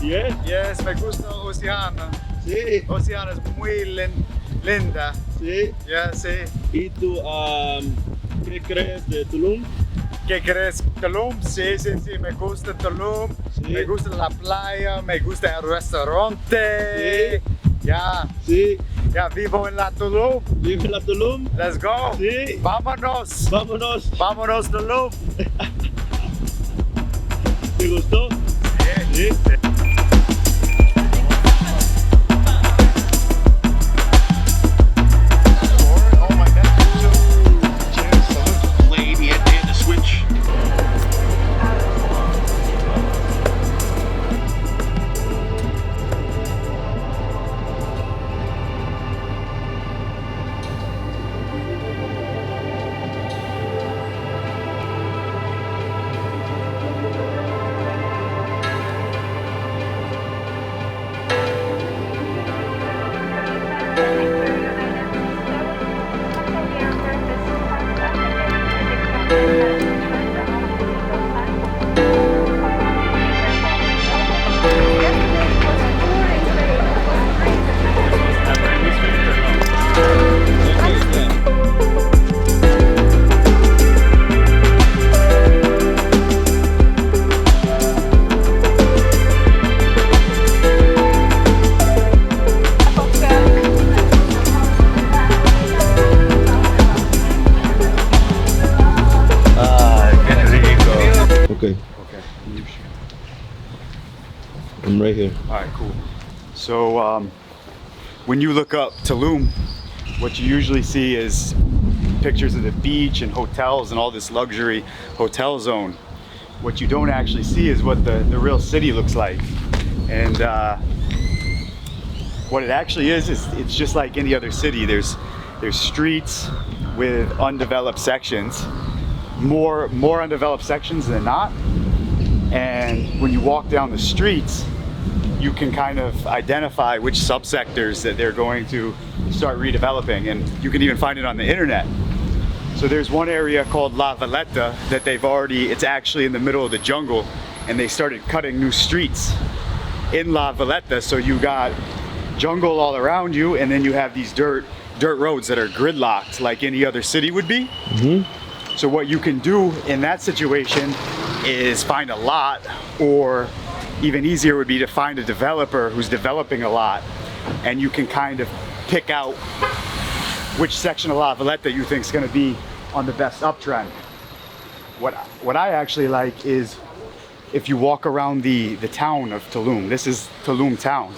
Yeah. Yes, me gusta Oceana. Sí. Oceana es muy linda. Sí. Ya, sí. ¿Y tú qué crees de Tulum? ¿Qué crees? Tulum, sí, sí, sí, me gusta Tulum. Sí. Me gusta la playa, me gusta el restaurante. Ya, Sí. ya vivo en la Tulum. ¿Vive la Tulum? Let's go. Sí. Vámonos. Vámonos. Vámonos Tulum. ¿Te gustó? Sí. Sí. Okay. Okay. I'm right here. All right, cool. So when you look up Tulum, what you usually see is pictures of the beach and hotels and all this luxury hotel zone. What you don't actually see is what the real city looks like. And what it actually is it's just like any other city. There's streets with undeveloped sections, more undeveloped sections than not. And when you walk down the streets, you can kind of identify which subsectors that they're going to start redeveloping, and you can even find it on the internet. So there's one area called La Valletta that it's actually in the middle of the jungle, and they started cutting new streets in La Valletta. So you got jungle all around you, and then you have these dirt roads that are gridlocked like any other city would be. So what you can do in that situation is find a lot, or even easier would be to find a developer who's developing a lot, and you can kind of pick out which section of La Valletta you think is going to be on the best uptrend. What I actually like is if you walk around the town of Tulum. This is Tulum town.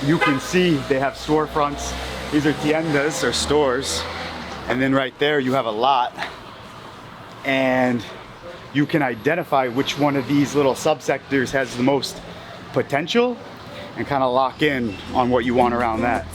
You can see they have storefronts. These are tiendas, or stores. And then right there you have a lot, and you can identify which one of these little subsectors has the most potential and kind of lock in on what you want around that.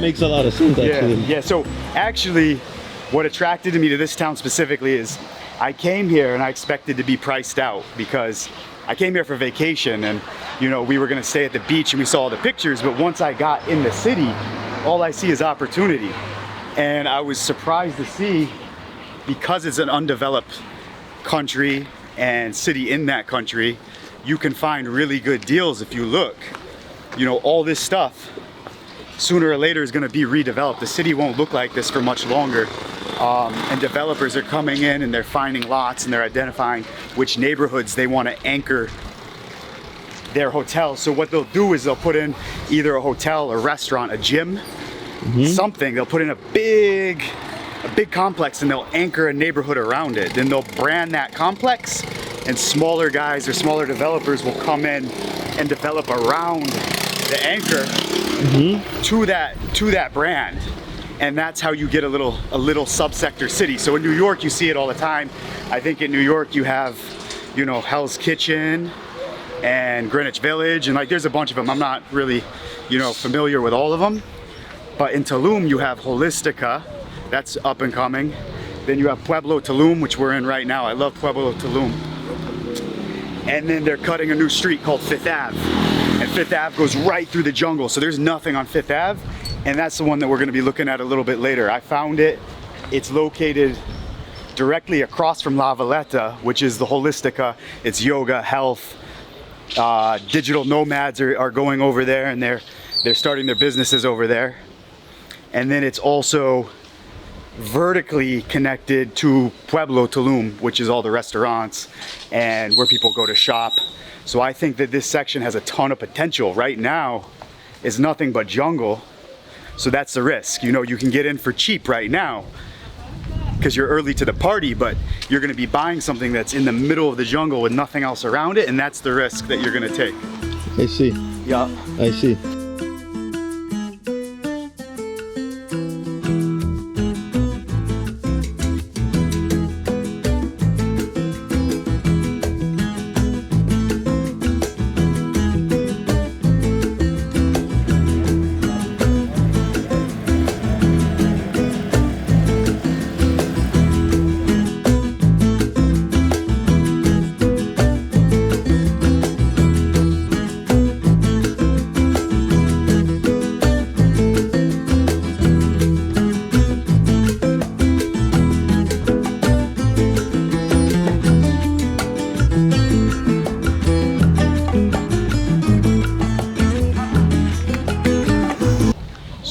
Makes a lot of sense, actually. Yeah, so actually what attracted me to this town specifically is I came here and I expected to be priced out, because I came here for vacation, and you know, we were gonna stay at the beach and we saw all the pictures, but once I got in the city, all I see is opportunity. And I was surprised to see, because it's an undeveloped country and city in that country, you can find really good deals if you look. You know, all this stuff sooner or later is going to be redeveloped. The city won't look like this for much longer. And developers are coming in and they're finding lots, and they're identifying which neighborhoods they want to anchor their hotels. So what they'll do is they'll put in either a hotel, a restaurant, a gym, something. They'll put in a big complex, and they'll anchor a neighborhood around it. Then they'll brand that complex, and smaller guys or smaller developers will come in and develop around the anchor to that brand. And that's how you get a little subsector city. So in New York, you see it all the time. I think in New York you have, you know, Hell's Kitchen, and Greenwich Village, and like there's a bunch of them. I'm not really, you know, familiar with all of them. But in Tulum, you have Holistica, that's up and coming. Then you have Pueblo Tulum, which we're in right now. I love Pueblo Tulum. And then they're cutting a new street called Fifth Ave. And Fifth Ave goes right through the jungle. So there's nothing on Fifth Ave. And that's the one that we're gonna be looking at a little bit later. I found it. It's located directly across from La Valletta, which is the Holistica. It's yoga, health. Digital nomads are going over there, and they're starting their businesses over there. And then it's also vertically connected to Pueblo Tulum, which is all the restaurants and where people go to shop. So I think that this section has a ton of potential. Right now is nothing but jungle. So that's the risk. You know, you can get in for cheap right now because you're early to the party, but you're gonna be buying something that's in the middle of the jungle with nothing else around it, and that's the risk that you're gonna take. I see. Yeah. I see.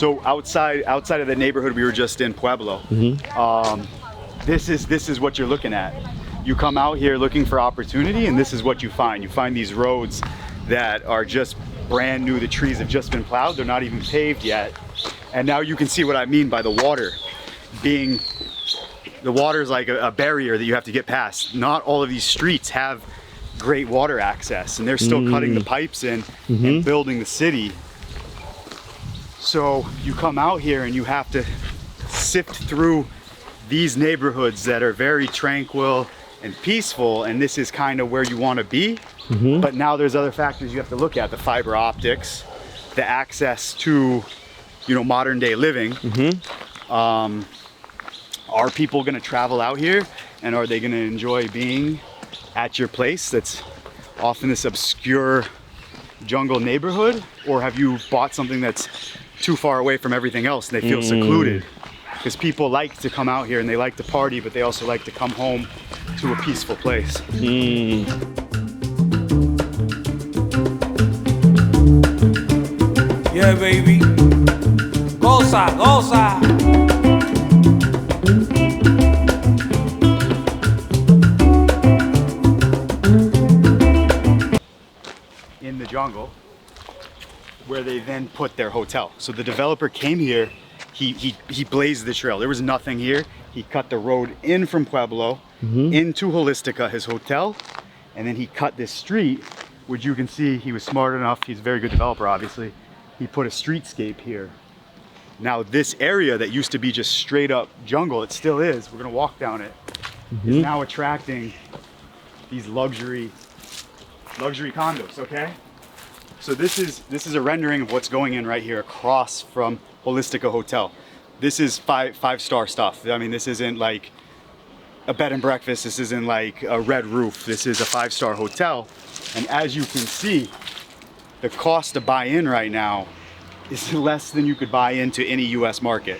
So outside of the neighborhood we were just in, Pueblo, this is what you're looking at. You come out here looking for opportunity, and this is what you find. You find these roads that are just brand new. The trees have just been plowed. They're not even paved yet. And now you can see what I mean by the water being, the water is like a barrier that you have to get past. Not all of these streets have great water access, and they're still cutting the pipes in and building the city. So you come out here and you have to sift through these neighborhoods that are very tranquil and peaceful, and this is kind of where you want to be. But now there's other factors you have to look at: the fiber optics, the access to, you know, modern day living. Are people going to travel out here, and are they going to enjoy being at your place that's often this obscure jungle neighborhood? Or have you bought something that's too far away from everything else and they feel secluded? Because people like to come out here and they like to party, but they also like to come home to a peaceful place. Yeah, baby. Goza, goza. In the jungle, where they then put their hotel. So the developer came here, he blazed the trail. There was nothing here. He cut the road in from Pueblo into Holistica, his hotel, and then he cut this street, which you can see he was smart enough, he's a very good developer obviously, he put a streetscape here. Now this area that used to be just straight up jungle, it still is, we're gonna walk down it, is now attracting these luxury condos, okay? So this is a rendering of what's going in right here across from Holistica Hotel. This is five-star stuff. I mean, this isn't like a bed and breakfast. This isn't like a Red Roof. This is a five-star hotel. And as you can see, the cost to buy in right now is less than you could buy into any US market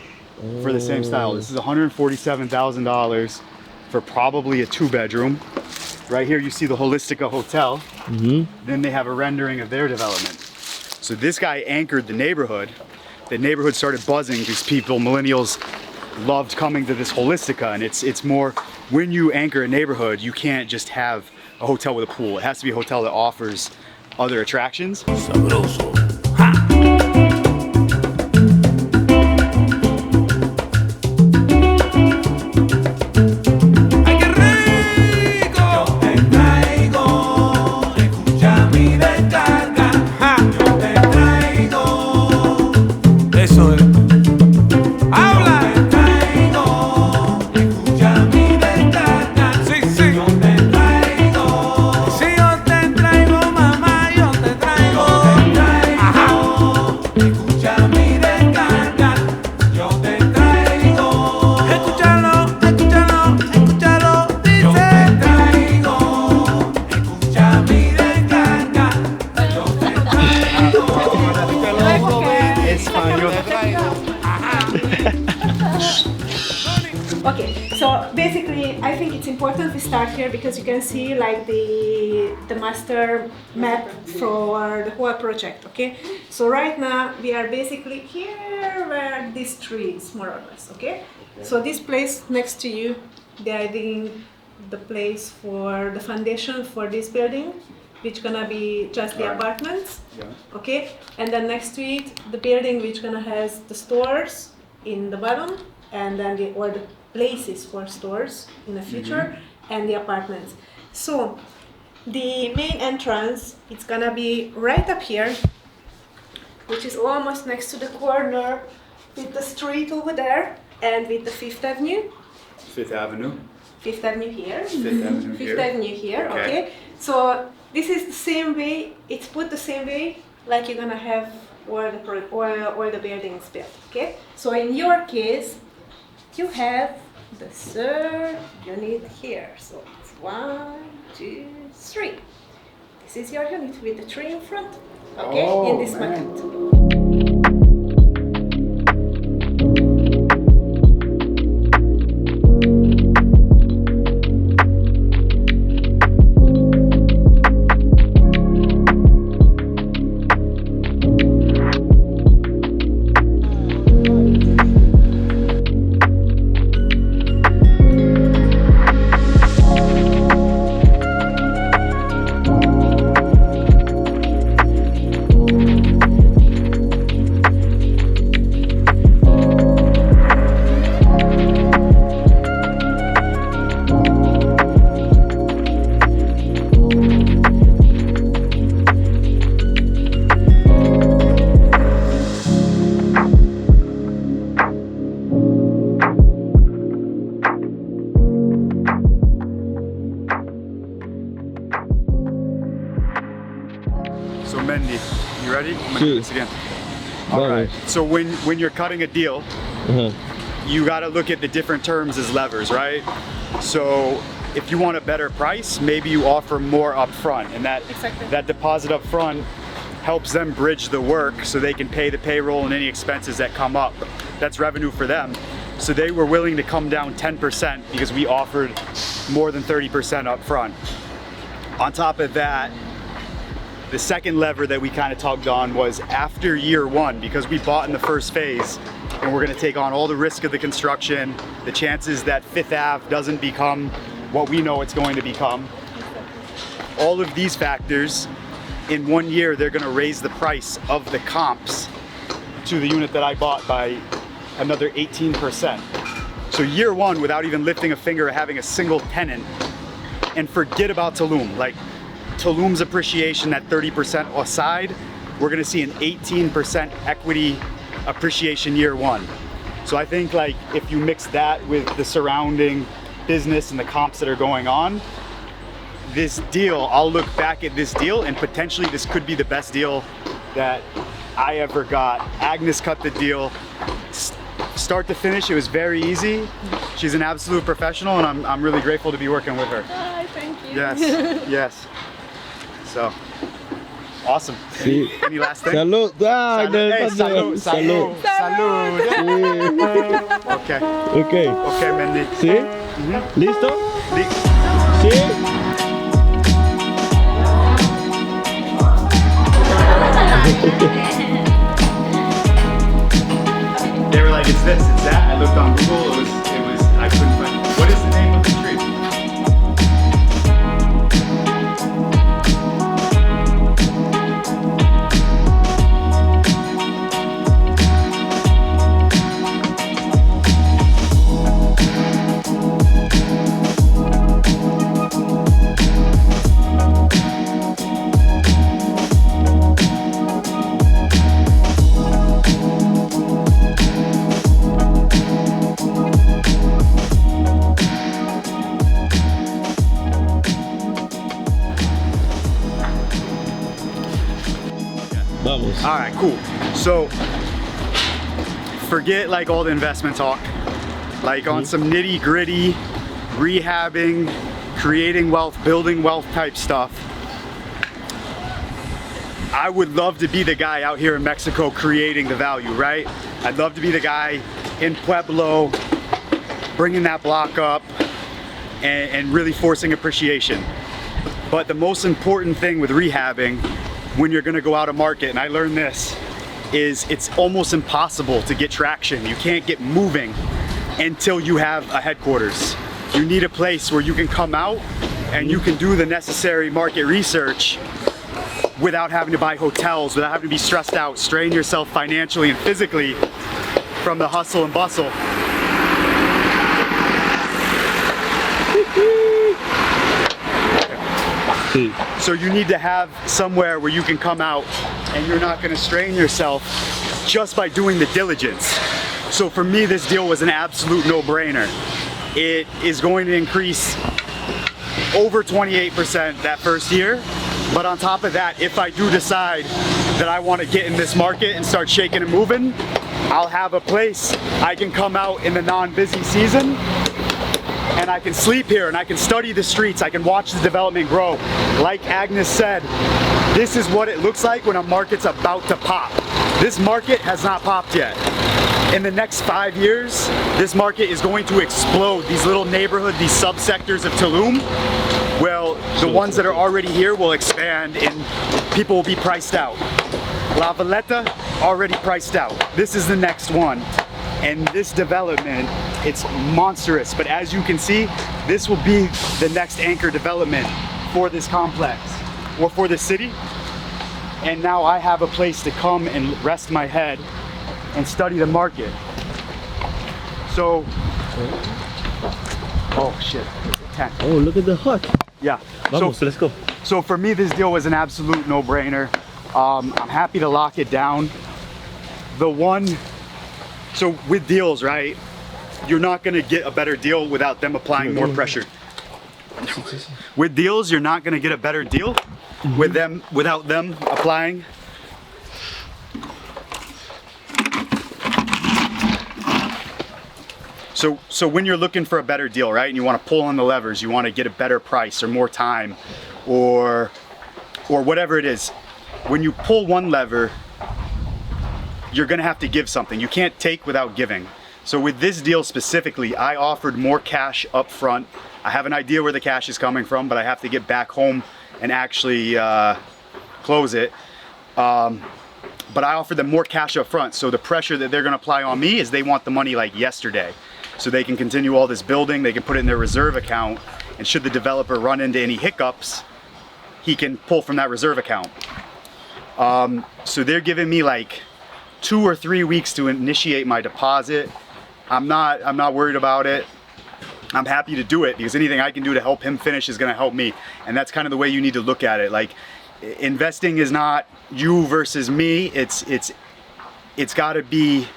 for the same style. This is $147,000 for probably a 2-bedroom. Right here you see the Holistica Hotel. Then they have a rendering of their development. So this guy anchored the neighborhood. The neighborhood started buzzing because people, millennials, loved coming to this Holistica, and it's more, when you anchor a neighborhood, you can't just have a hotel with a pool. It has to be a hotel that offers other attractions. Sabroso. Mamá. Okay, so basically I think it's important we start here because you can see like the master map for the whole project, okay? So right now we are basically here where this tree is, more or less, okay? So this place next to you, they are digging the place for the foundation for this building, which gonna be just the apartments, okay? And then next to it, the building which gonna has the stores in the bottom, and then or the places for stores in the future, and the apartments. So the main entrance, it's gonna be right up here, which is almost next to the corner with the street over there and with the Fifth Avenue. Fifth Avenue. Fifth Avenue here. Fifth Avenue here. Fifth Avenue here, okay. So this is the same way, it's put the same way like you're gonna have all the buildings built, okay? So in your case, you have the third unit here. So it's 1, 2, 3. This is your unit with the tree in front, okay? In this maquette. So Mendy, you ready? I'm gonna do this again. All right. So when you're cutting a deal, you got to look at the different terms as levers, right? So if you want a better price, maybe you offer more up front, and that deposit up front helps them bridge the work so they can pay the payroll and any expenses that come up. That's revenue for them. So they were willing to come down 10% because we offered more than 30% up front. On top of that, the second lever that we kind of tugged on was after year 1, because we bought in the first phase and we're gonna take on all the risk of the construction, the chances that Fifth Ave doesn't become what we know it's going to become. All of these factors, in 1 year, they're gonna raise the price of the comps to the unit that I bought by another 18%. So year 1, without even lifting a finger or having a single tenant, and forget about Tulum, like Tulum's appreciation at 30% aside, we're gonna see an 18% equity appreciation year 1. So I think like if you mix that with the surrounding business and the comps that are going on, this deal, I'll look back at this deal and potentially this could be the best deal that I ever got. Agnes cut the deal start to finish. It was very easy. She's an absolute professional and I'm really grateful to be working with her. Thank you. Yes, yes. So, awesome. Sí. Any last thing? Salud. Ah, Hey, salud, salud, salud. Salud. Okay, Ok. okay, Mendy. ¿Sí? ¿Listo? Sí. They were like, it's this, it's that. I looked on Google, I couldn't find it. What is the name of the tree? Vamos. All right, cool. So forget like all the investment talk, like on some nitty gritty, rehabbing, creating wealth, building wealth type stuff. I would love to be the guy out here in Mexico creating the value, right? I'd love to be the guy in Pueblo bringing that block up and really forcing appreciation. But the most important thing with rehabbing when you're gonna go out of market, and I learned this, is it's almost impossible to get traction. You can't get moving until you have a headquarters. You need a place where you can come out and you can do the necessary market research without having to buy hotels, without having to be stressed out, strain yourself financially and physically from the hustle and bustle. So you need to have somewhere where you can come out and you're not going to strain yourself just by doing the diligence. So for me, this deal was an absolute no-brainer. It is going to increase over 28% that first year. But on top of that, if I do decide that I want to get in this market and start shaking and moving, I'll have a place I can come out in the non-busy season and I can sleep here and I can study the streets, I can watch the development grow. Like Agnes said, this is what it looks like when a market's about to pop. This market has not popped yet. In the next 5 years, this market is going to explode. These little neighborhoods, these subsectors of Tulum, well, the ones that are already here will expand and people will be priced out. La Valletta, already priced out. This is the next one. And this development, it's monstrous. But as you can see, this will be the next anchor development for this complex or for the city. And now I have a place to come and rest my head and study the market. So, oh shit, it's a tent. Oh, look at the hut. Yeah. Vamos, let's go. So for me, this deal was an absolute no-brainer. I'm happy to lock it down. So with deals, right, you're not gonna get a better deal without them applying more pressure. With deals, you're not gonna get a better deal without them applying. So when you're looking for a better deal, right, and you want to pull on the levers, you want to get a better price or more time or whatever it is, when you pull one lever, you're going to have to give something. You can't take without giving. So with this deal specifically, I offered more cash up front. I have an idea where the cash is coming from, but I have to get back home and actually close it. But I offered them more cash up front. So the pressure that they're going to apply on me is they want the money like yesterday. So they can continue all this building, they can put it in their reserve account, and should the developer run into any hiccups, he can pull from that reserve account. So they're giving me like 2 or 3 weeks to initiate my deposit. I'm not worried about it. I'm happy to do it because anything I can do to help him finish is gonna help me. And that's kind of the way you need to look at it. Like, investing is not you versus me. It's gotta be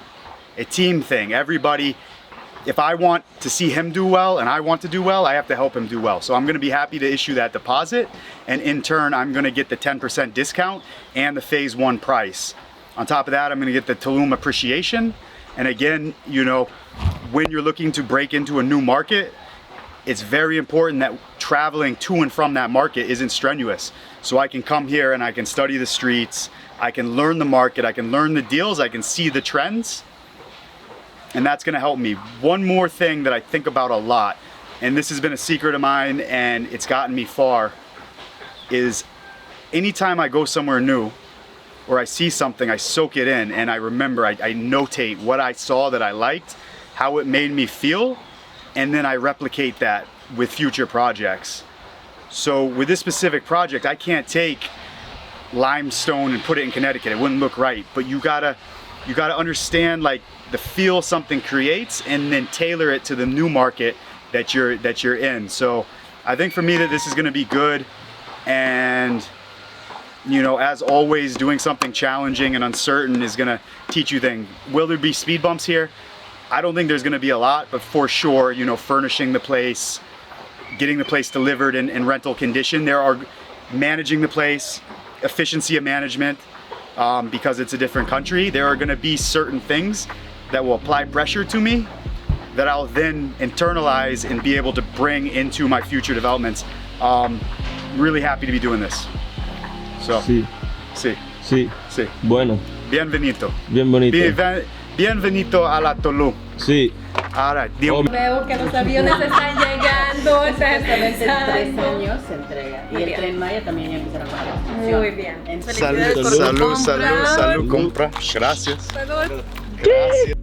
a team thing. Everybody, if I want to see him do well and I want to do well, I have to help him do well. So I'm gonna be happy to issue that deposit, and in turn, I'm gonna get the 10% discount and the phase 1 price. On top of that, I'm gonna get the Tulum appreciation. And again, you know, when you're looking to break into a new market, it's very important that traveling to and from that market isn't strenuous. So I can come here and I can study the streets, I can learn the market, I can learn the deals, I can see the trends, and that's gonna help me. One more thing that I think about a lot, and this has been a secret of mine and it's gotten me far, is anytime I go somewhere new or I see something, I soak it in and I remember, I notate what I saw that I liked, how it made me feel, and then I replicate that with future projects. So with this specific project, I can't take limestone and put it in Connecticut. It wouldn't look right. But you gotta understand like the feel something creates and then tailor it to the new market that you're in. So I think for me that this is gonna be good, and you know, as always, doing something challenging and uncertain is gonna teach you things. Will there be speed bumps here? I don't think there's gonna be a lot, but for sure, you know, furnishing the place, getting the place delivered in rental condition, managing the place, efficiency of management, because it's a different country, there are gonna be certain things that will apply pressure to me that I'll then internalize and be able to bring into my future developments. Really happy to be doing this. So, Sí, sí, sí. sí. Bueno, Bienvenido. bien bonito. Bienvenido a la Tulum. Sí. Ahora, digo, Veo que los aviones están llegando, están Supuestamente en 3 empezando. años se entrega. Y Muy el bien. Tren Maya también ya empezaron con la construcción. Muy bien. En- salud, Felicidades por salud, tu salud, compra. salud, compra. Gracias. Salud. Gracias.